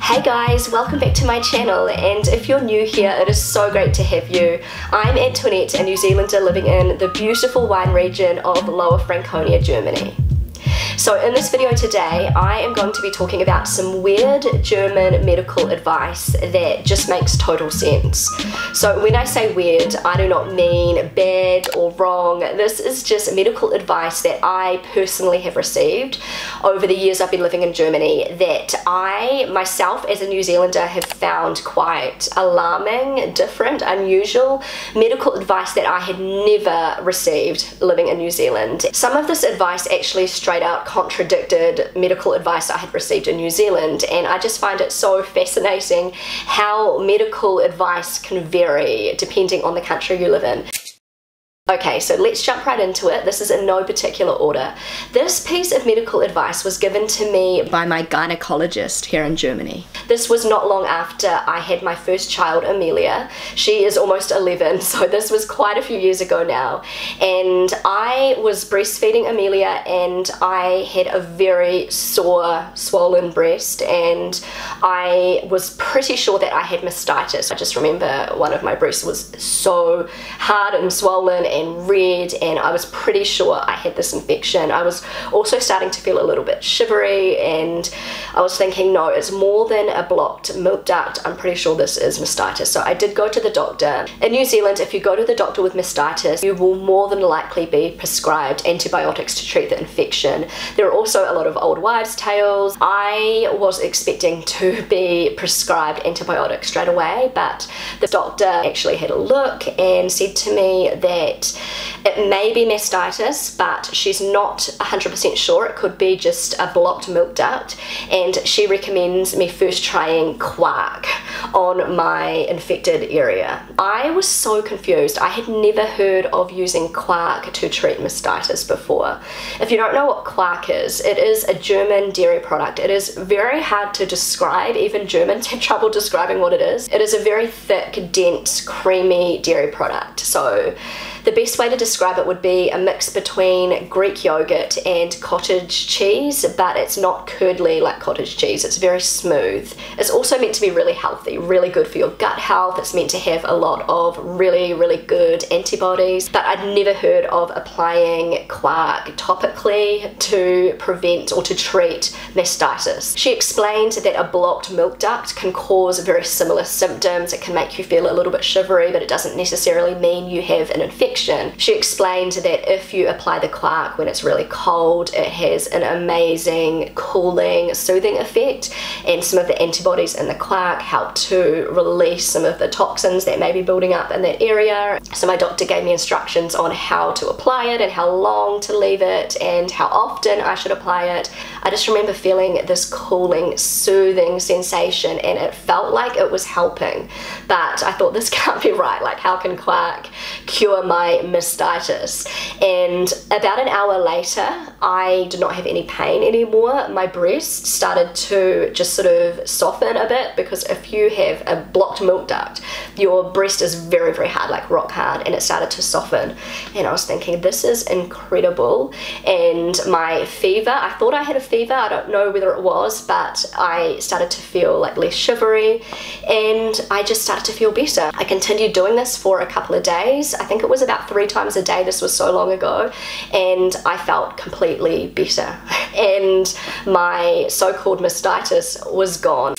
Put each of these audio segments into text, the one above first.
Hey guys, welcome back to my channel, and if you're new here, it is so great to have you. I'm Antoinette, a New Zealander living in the beautiful wine region of Lower Franconia, Germany. So in this video today, I am going to be talking about some weird German medical advice that just makes total sense. So when I say weird, I do not mean bad or wrong. This is just medical advice that I personally have received over the years I've been living in Germany that I, myself as a New Zealander, have found quite alarming, different, unusual medical advice that I had never received living in New Zealand. Some of this advice actually straight out contradicted medical advice I had received in New Zealand, and I just find it so fascinating how medical advice can vary depending on the country you live in. Okay, so let's jump right into it. This is in no particular order. This piece of medical advice was given to me by my gynecologist here in Germany. This was not long after I had my first child, Amelia. She is almost 11, so this was quite a few years ago now. And I was breastfeeding Amelia, and I had a very sore, swollen breast, and I was pretty sure that I had mysitis. I just remember one of my breasts was so hard and swollen and red, and I was pretty sure I had this infection. I was also starting to feel a little bit shivery, and I was thinking, no, it's more than a blocked milk duct. I'm pretty sure this is mysitis. So I did go to the doctor. In New Zealand, if you go to the doctor with mysitis, you will more than likely be prescribed antibiotics to treat the infection. There are also a lot of old wives' tales. I was expecting to be prescribed antibiotics straight away, but the doctor actually had a look and said to me that it may be mysitis, but she's not 100% sure. It could be just a blocked milk duct, and she recommends me first trying quark on my infected area. I was so confused. I had never heard of using quark to treat mysitis before. If you don't know what quark is, it is a German dairy product. It is very hard to describe. Even Germans have trouble describing what it is. It is a very thick, dense, creamy dairy product. So the best way to describe it would be a mix between Greek yogurt and cottage cheese, but it's not curdly like cottage cheese. It's very smooth. It's also meant to be really healthy, really good for your gut health. It's meant to have a lot of really, really good antibodies, but I'd never heard of applying quark topically to prevent or to treat mysitis. She explained that a blocked milk duct can cause very similar symptoms. It can make you feel a little bit shivery, but it doesn't necessarily mean you have an infection. She explained that if you apply the quark when it's really cold, it has an amazing cooling, soothing effect, and some of the antibodies in the quark help to release some of the toxins that may be building up in that area. So my doctor gave me instructions on how to apply it and how long to leave it and how often I should apply it. I just remember feeling this cooling, soothing sensation, and it felt like it was helping, but I thought, this can't be right. Like, how can quark cure my mysitis? And about an hour later, I did not have any pain anymore. My breast started to just sort of soften a bit, because if you have a blocked milk duct, your breast is very, very hard, like rock hard, and it started to soften. And I was thinking, this is incredible. And my fever, I thought I had a fever, I don't know whether it was, but I started to feel like less shivery, and I just started to feel better. I continued doing this for a couple of days. I think it was about 3 times a day. This was so long ago, and I felt completely better, and my so-called mysitis was gone.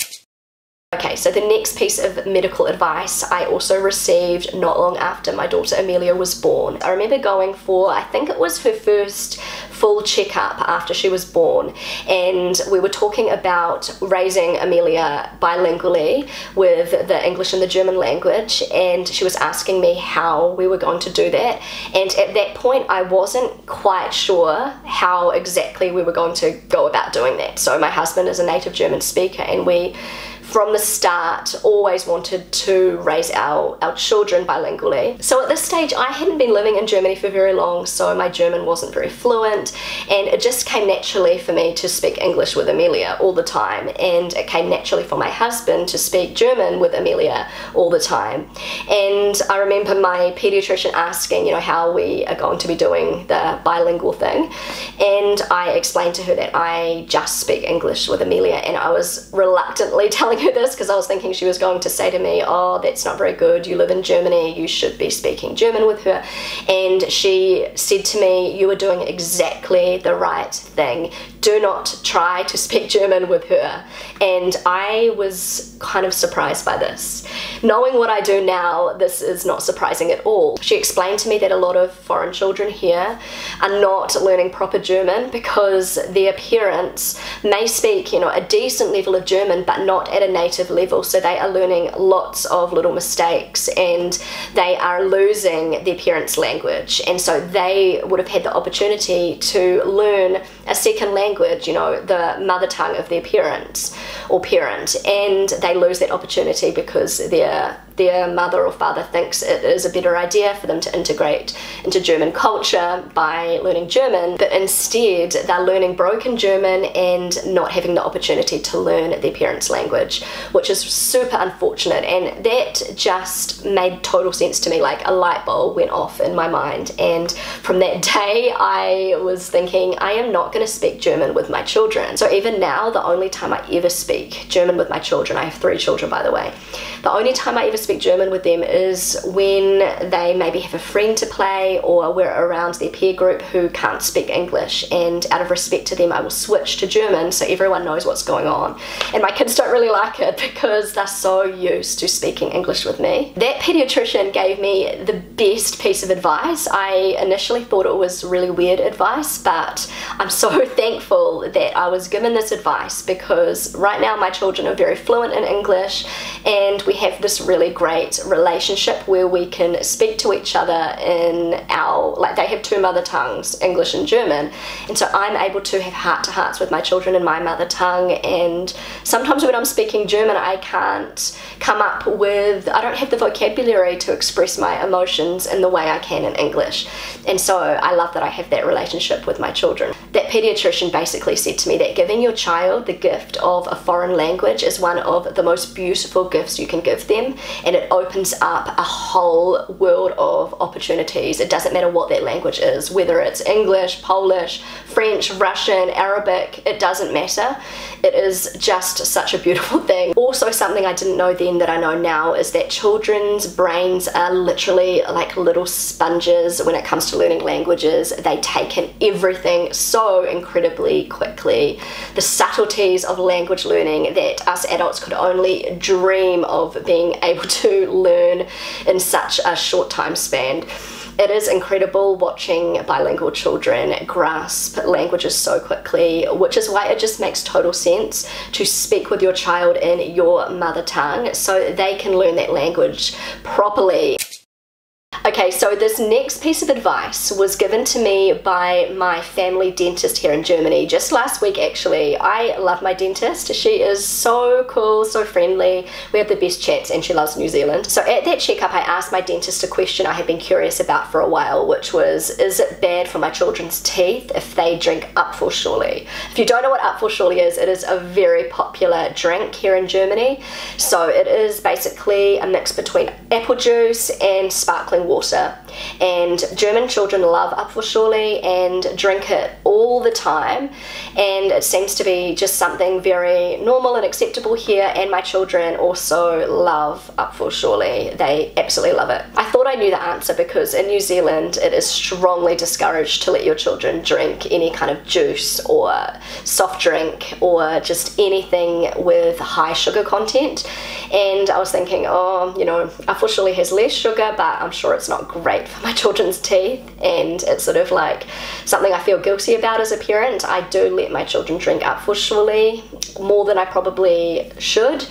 Okay, so the next piece of medical advice I also received not long after my daughter Amelia was born. I remember going for, I think it was her first full checkup after she was born, and we were talking about raising Amelia bilingually with the English and the German language, and she was asking me how we were going to do that, and at that point I wasn't quite sure how exactly we were going to go about doing that. So my husband is a native German speaker, and we from the start always wanted to raise our children bilingually. So at this stage I hadn't been living in Germany for very long, so my German wasn't very fluent, and it just came naturally for me to speak English with Amelia all the time, and it came naturally for my husband to speak German with Amelia all the time. And I remember my pediatrician asking, you know, how we are going to be doing the bilingual thing, and I explained to her that I just speak English with Amelia, and I was reluctantly telling telling her this because I was thinking she was going to say to me, oh, that's not very good, you live in Germany, you should be speaking German with her. And she said to me, you are doing exactly the right thing. Do not try to speak German with her. And I was kind of surprised by this. Knowing what I do now, this is not surprising at all. She explained to me that a lot of foreign children here are not learning proper German because their parents may speak, you know, a decent level of German but not at a native level, so they are learning lots of little mistakes and they are losing their parents' language, and so they would have had the opportunity to learn a second language, you know, the mother tongue of their parents or parent, and they lose that opportunity because their mother or father thinks it is a better idea for them to integrate into German culture by learning German, but instead they're learning broken German and not having the opportunity to learn their parents' language, which is super unfortunate. And that just made total sense to me, like a light bulb went off in my mind. And from that day I was thinking, I am not going to speak German with my children. So even now, the only time I ever speak German with my children, I have 3 children by the way, the only time I ever speak German with them is when they maybe have a friend to play or we're around their peer group who can't speak English, and out of respect to them I will switch to German so everyone knows what's going on. And my kids don't really like it because they're so used to speaking English with me. That pediatrician gave me the best piece of advice. I initially thought it was really weird advice, but I'm so thankful that I was given this advice because right now my children are very fluent in English and we have this really great relationship where we can speak to each other in our, like they have 2 mother tongues, English and German, and so I'm able to have heart-to-hearts with my children in my mother tongue. And sometimes when I'm speaking German I can't come up with, I don't have the vocabulary to express my emotions in the way I can in English, and so I love that I have that relationship with my children. That pediatrician basically said to me that giving your child the gift of a foreign language is one of the most beautiful gifts you can give them, and it opens up a whole world of opportunities. It doesn't matter what that language is, whether it's English, Polish, French, Russian, Arabic, it doesn't matter. It is just such a beautiful thing. Also, something I didn't know then that I know now is that children's brains are literally like little sponges when it comes to learning languages. They take in everything so incredibly quickly. The subtleties of language learning that us adults could only dream of being able to learn in such a short time span. It is incredible watching bilingual children grasp languages so quickly, which is why it just makes total sense to speak with your child in your mother tongue so they can learn that language properly. Okay, so this next piece of advice was given to me by my family dentist here in Germany just last week actually. I love my dentist. She is so cool, so friendly. We have the best chats and she loves New Zealand. So at that checkup I asked my dentist a question I had been curious about for a while, which was, is it bad for my children's teeth if they drink Upful surely? If you don't know what Upful surely is, it is a very popular drink here in Germany. So it is basically a mix between apple juice and sparkling water, and German children love Upful surely and drink it all the time, and it seems to be just something very normal and acceptable here, and my children also love Upful surely. They absolutely love it. I thought I knew the answer because in New Zealand it is strongly discouraged to let your children drink any kind of juice or soft drink or just anything with high sugar content, and I was thinking, oh, you know, Upful surely has less sugar, but I'm sure it's not great for my children's teeth, and it's sort of like something I feel guilty about as a parent. I do let my children drink Upful surely more than I probably should,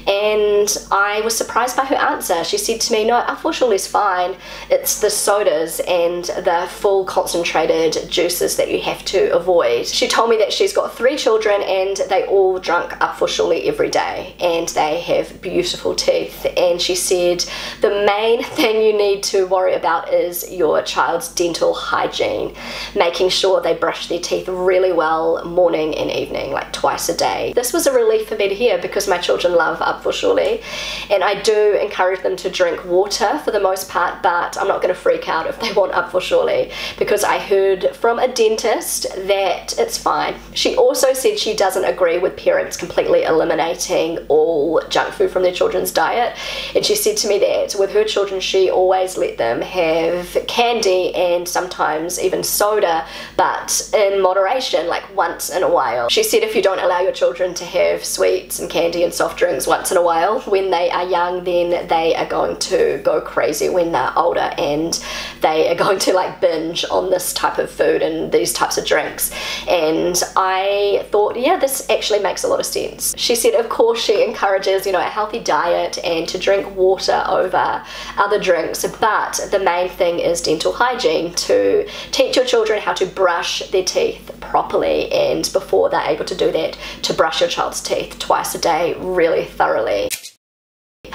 and I was surprised by her answer. She said to me, no, Upful surely is fine, it's the sodas and the full concentrated juices that you have to avoid. She told me that she's got 3 children and they all drunk Upful surely every day and they have beautiful teeth, and she said the main thing you need to worry about is your child's dental hygiene, making sure they brush their teeth really well morning and evening, like twice a day. This was a relief for me to hear because my children love Upful surely, and I do encourage them to drink water for the most part, but I'm not going to freak out if they want Upful surely, because I heard from a dentist that it's fine. She also said she doesn't agree with parents completely eliminating all junk food from their children's diet, and she said to me that with her children she always let them have candy and sometimes even soda, but in moderation, like once in a while. She said if you don't allow your children to have sweets and candy and soft drinks once in a while when they are young, then they are going to go crazy when they're older, and they are going to like binge on this type of food and these types of drinks. And I thought, yeah, this actually makes a lot of sense. She said of course she encourages, you know, a healthy diet and to drink water over other drinks, but the main thing is dental hygiene, to teach your children how to brush their teeth properly, and before they're able to do that, to brush your child's teeth twice a day really thoroughly.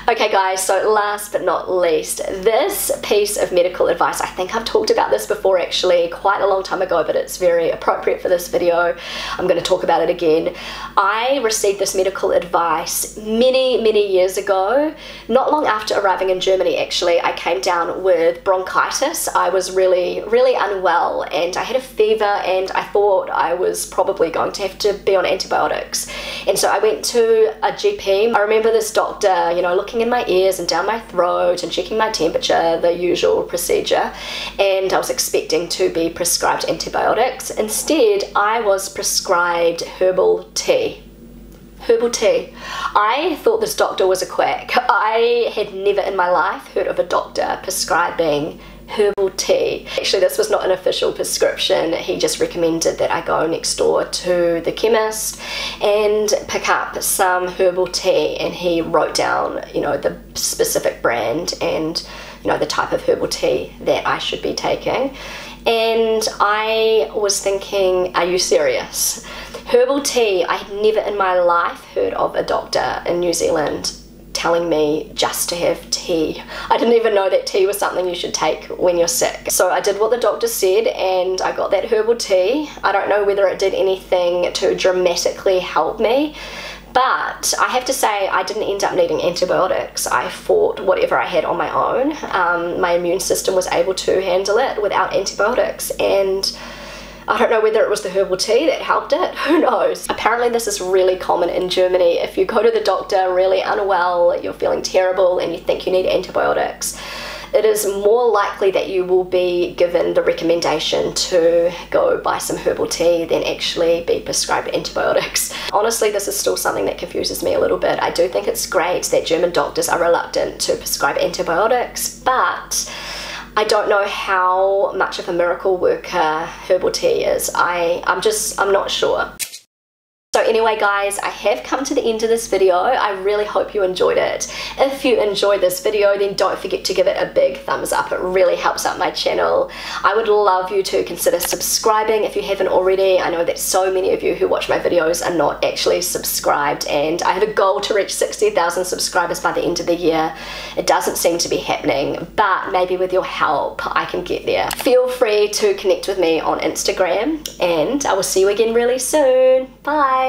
Okay guys, so last but not least, this piece of medical advice, I think I've talked about this before actually quite a long time ago, but it's very appropriate for this video. I'm going to talk about it again. I received this medical advice many years ago. Not long after arriving in Germany actually, I came down with bronchitis. I was really unwell and I had a fever, and I thought I was probably going to have to be on antibiotics. And so I went to a GP. I remember this doctor, you know, looking in my ears and down my throat and checking my temperature, the usual procedure, and I was expecting to be prescribed antibiotics. Instead, I was prescribed herbal tea. Herbal tea. I thought this doctor was a quack. I had never in my life heard of a doctor prescribing herbal tea. Actually, this was not an official prescription. He just recommended that I go next door to the chemist and pick up some herbal tea, and he wrote down, you know, the specific brand and, you know, the type of herbal tea that I should be taking. And I was thinking, are you serious? Herbal tea, I had never in my life heard of a doctor in New Zealand telling me just to have tea. I didn't even know that tea was something you should take when you're sick. So I did what the doctor said and I got that herbal tea. I don't know whether it did anything to dramatically help me, but I have to say I didn't end up needing antibiotics. I fought whatever I had on my own. My immune system was able to handle it without antibiotics, and I don't know whether it was the herbal tea that helped it, who knows. Apparently this is really common in Germany. If you go to the doctor really unwell, you're feeling terrible and you think you need antibiotics, it is more likely that you will be given the recommendation to go buy some herbal tea than actually be prescribed antibiotics. Honestly, this is still something that confuses me a little bit. I do think it's great that German doctors are reluctant to prescribe antibiotics, but I don't know how much of a miracle worker herbal tea is. I'm not sure. So anyway guys, I have come to the end of this video. I really hope you enjoyed it. If you enjoyed this video, then don't forget to give it a big thumbs up. It really helps out my channel. I would love you to consider subscribing if you haven't already. I know that so many of you who watch my videos are not actually subscribed, and I have a goal to reach 60,000 subscribers by the end of the year. It doesn't seem to be happening, but maybe with your help I can get there. Feel free to connect with me on Instagram, and I will see you again really soon. Bye!